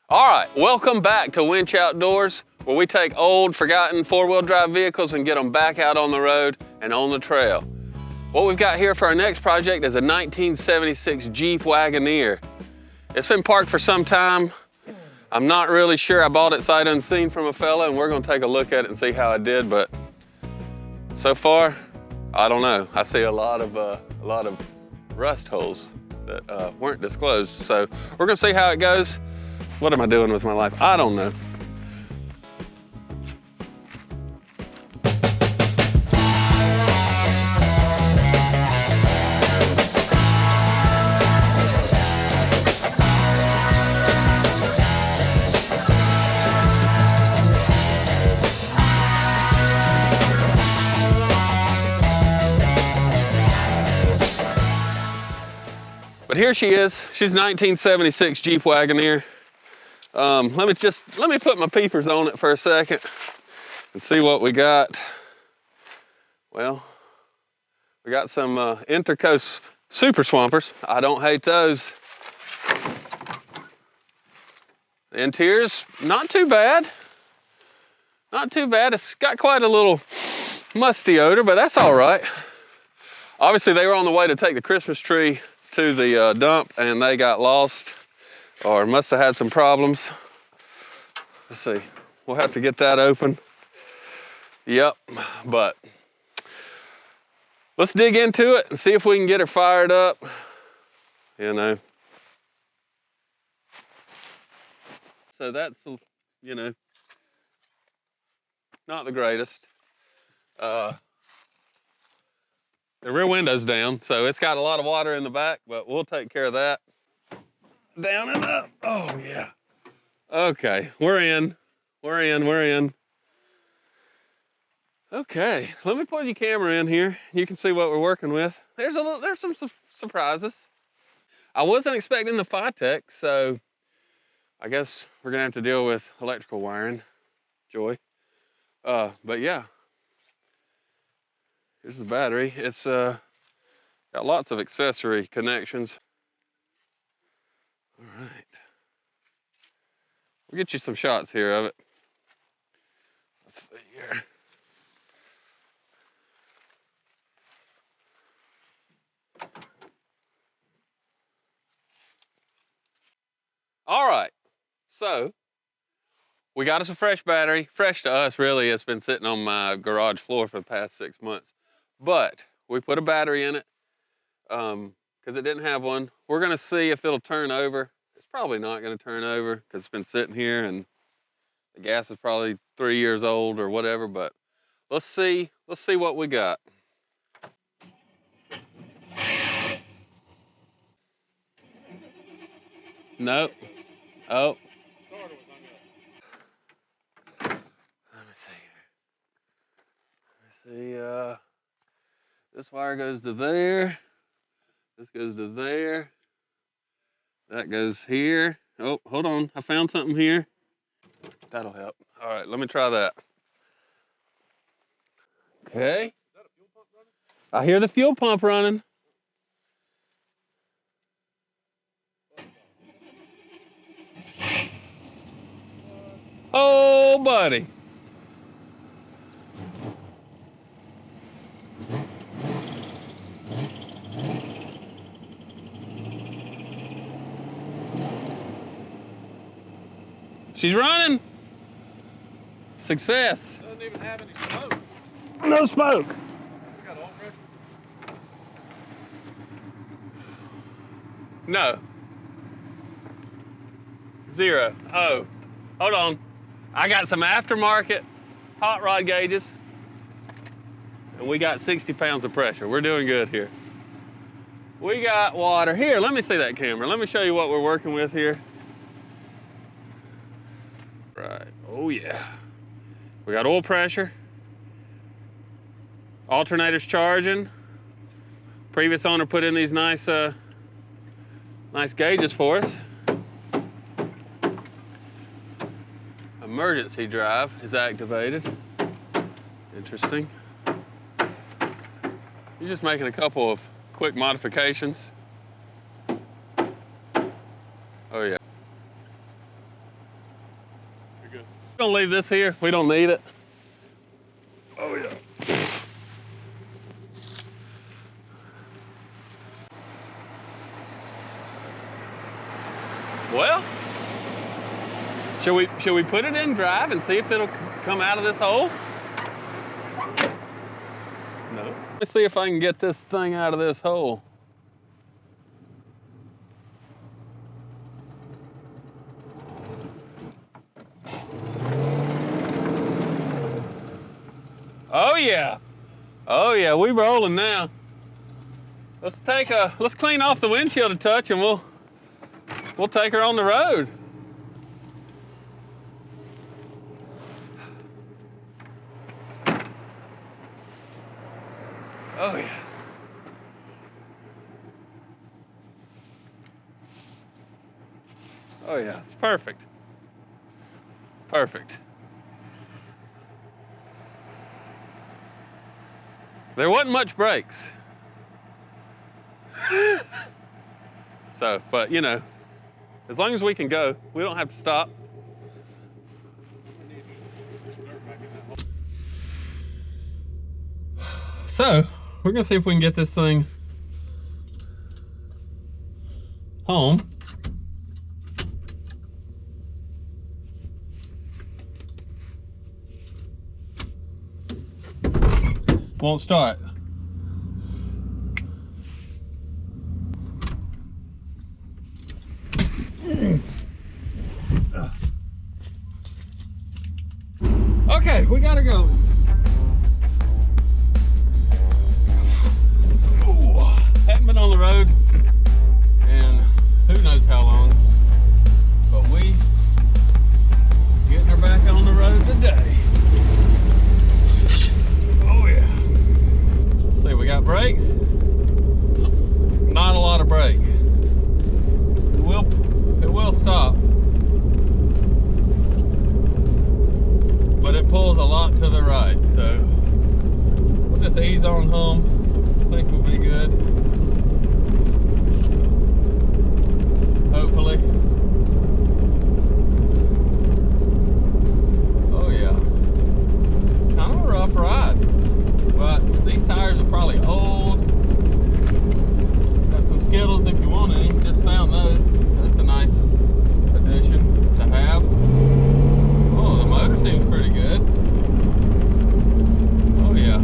All right, welcome back to Winch Outdoors, where we take old, forgotten four-wheel drive vehicles and get them back out on the road and on the trail. What we've got here for our next project is a 1976 Jeep Wagoneer. It's been parked for some time. I'm not really sure. I bought it sight unseen from a fella, and we're gonna take a look at it and see how it did, but so far, I don't know. I see a lot of rust holes that weren't disclosed. So we're gonna see how it goes. What am I doing with my life? I don't know. But here she is. She's 1976 Jeep Wagoneer. Let me put my peepers on it for a second and see what we got. Well, we got some Intercoast Super Swampers. I don't hate those. The interior's not too bad. Not too bad. It's got quite a little musty odor, but that's all right. Obviously, they were on the way to take the Christmas tree to the dump, and they got lost or must have had some problems. Let's see, we'll have to get that open. Yep, but let's dig into it and see if we can get her fired up, you know. So that's, you know, not the greatest. The rear window's down, so it's got a lot of water in the back, but we'll take care of that. Down and up. Oh, yeah. Okay, we're in. Okay, let me put your camera in here. You can see what we're working with. There's some surprises. I wasn't expecting the Phytech, so I guess we're gonna have to deal with electrical wiring. Joy. But yeah. Here's the battery. It's got lots of accessory connections. All right. We'll get you some shots here of it. Let's see here. All right, so we got us a fresh battery. Fresh to us, really. It's been sitting on my garage floor for the past 6 months. But we put a battery in it because it didn't have one. We're gonna see if it'll turn over. It's probably not gonna turn over because it's been sitting here and the gas is probably 3 years old or whatever, but let's see what we got. Nope. Oh. Let me see here. This wire goes to there. This goes to there. That goes here. Oh, hold on. I found something here. That'll help. All right, let me try that. Okay. Is that a fuel pump running? I hear the fuel pump running. Oh, buddy. She's running. Success. Doesn't even have any smoke. No smoke. We got oil pressure? No. 0. Oh, hold on. I got some aftermarket hot rod gauges, and we got 60 pounds of pressure. We're doing good here. We got water. Here, let me see that camera. Let me show you what we're working with here. Right, oh yeah. We got oil pressure. Alternators charging. Previous owner put in these nice gauges for us. Emergency drive is activated. Interesting. You're just making a couple of quick modifications. Oh yeah. You're good. We're gonna leave this here. We don't need it. Oh yeah. Well, should we put it in drive and see if it'll come out of this hole? No. Let's see if I can get this thing out of this hole. Oh yeah. Oh yeah, we rolling now. Let's clean off the windshield a touch and we'll take her on the road. Oh yeah. Oh yeah, it's perfect. Perfect. There wasn't much brakes. So, but you know, as long as we can go, we don't have to stop. So, we're gonna see if we can get this thing home. Won't start. Okay, we gotta go. Ooh, haven't been on the road and who knows how long, but we getting her back on the road today. Oh yeah. See, we got brakes. Not a lot of brake. It will stop. But it pulls a lot to the right, so we'll just ease on home. I think we'll be good. Hopefully. Oh yeah. Kind of a rough ride, but these tires are probably old. Got some Skittles if you want any. Just found those. That's a nice addition to have. Oh, the motor seems pretty good. Oh yeah.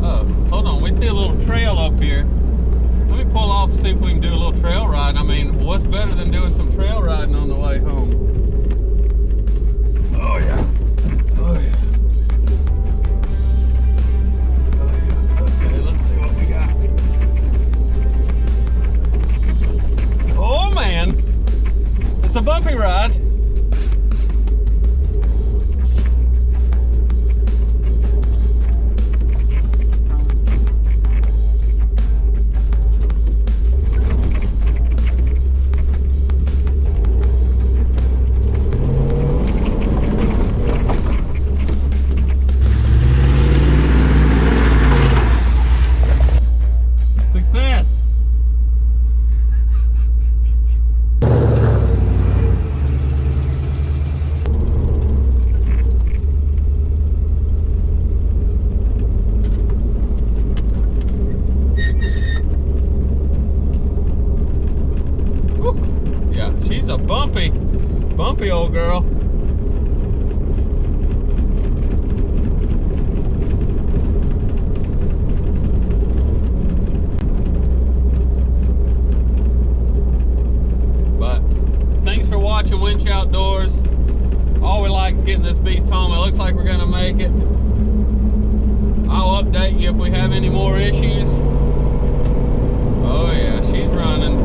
Oh, hold on, we see a little trail up here. Let me pull off, see if we can do a little trail ride. I mean, what's better than doing some trail riding on the way home? Oh yeah. Oh yeah. Oh man, it's a bumpy ride. Success. Yeah, she's a bumpy old girl. But thanks for watching Winch Outdoors. All we like is getting this beast home. It looks like we're gonna make it. I'll update you if we have any more issues. Oh yeah, she's running.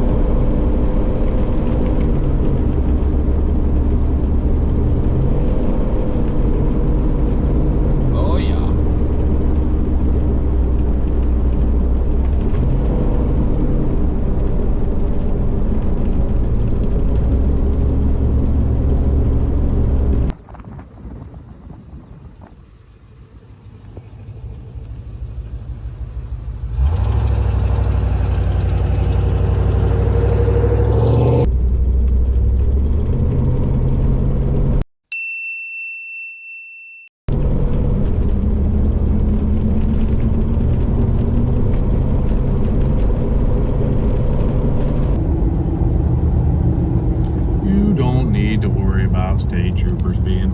Oh yeah.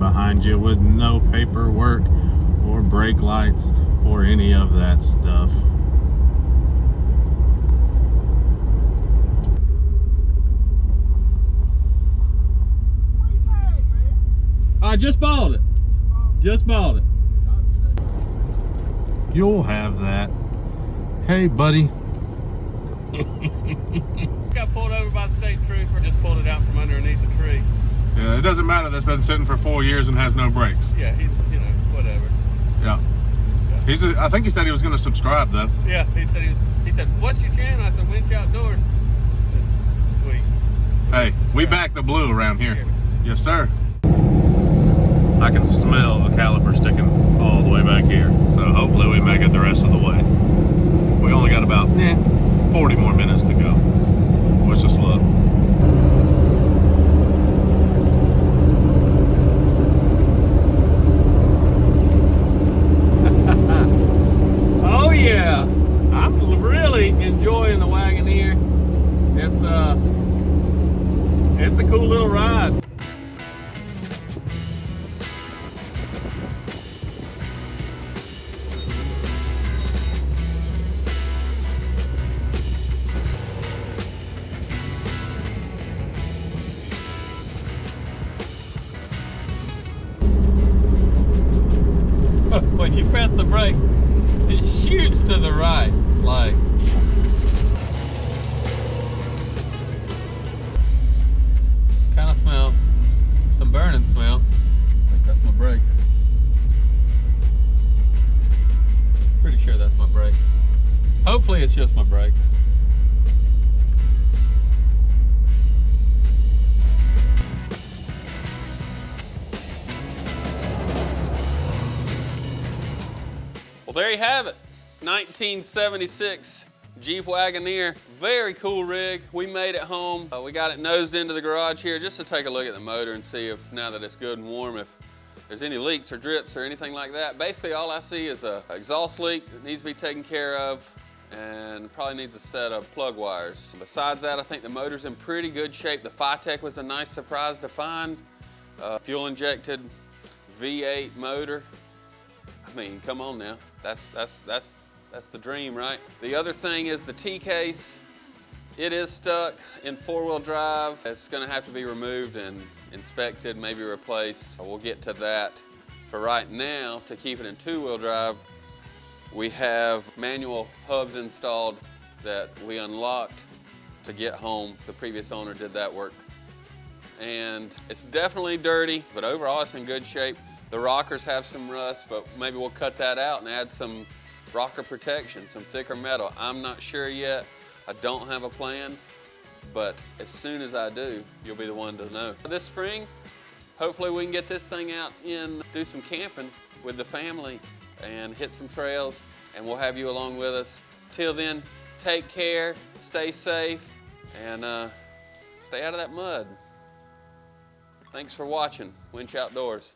behind you with no paperwork or brake lights or any of that stuff. I just bought it. Just bought it. You'll have that. Hey, buddy. Got pulled over by the state trooper. Just pulled it out from underneath the tree. Yeah, it doesn't matter. That's been sitting for 4 years and has no brakes. Yeah, you know, whatever. Yeah. I think he said he was going to subscribe though. Yeah, he said, what's your channel? I said, Winch Outdoors. I said, sweet. Hey, we back the blue around here. Yes, sir. I can smell the caliper sticking all the way back here. So hopefully we make it the rest of the way. We only got about 40 more minutes to go. Wish us luck. Oh yeah, I'm really enjoying the Wagoneer. It's a cool little ride. When you press the brakes, it shoots to the right, like. Kind of smell some burning smell. I think that's my brakes. Pretty sure that's my brakes. Hopefully it's just my brakes. Well, there you have it. 1976 Jeep Wagoneer. Very cool rig. We made it home. We got it nosed into the garage here just to take a look at the motor and see if, now that it's good and warm, if there's any leaks or drips or anything like that. Basically, all I see is an exhaust leak that needs to be taken care of and probably needs a set of plug wires. Besides that, I think the motor's in pretty good shape. The Phytech was a nice surprise to find. Fuel injected V8 motor. I mean, come on now. That's the dream, right? The other thing is the T-case. It is stuck in four-wheel drive. It's gonna have to be removed and inspected, maybe replaced. We'll get to that. For right now, to keep it in two-wheel drive, we have manual hubs installed that we unlocked to get home. The previous owner did that work. And it's definitely dirty, but overall it's in good shape. The rockers have some rust, but maybe we'll cut that out and add some rocker protection, some thicker metal. I'm not sure yet. I don't have a plan, but as soon as I do, you'll be the one to know. This spring, hopefully we can get this thing out and do some camping with the family and hit some trails, and we'll have you along with us. Till then, take care, stay safe, and stay out of that mud. Thanks for watching Winch Outdoors.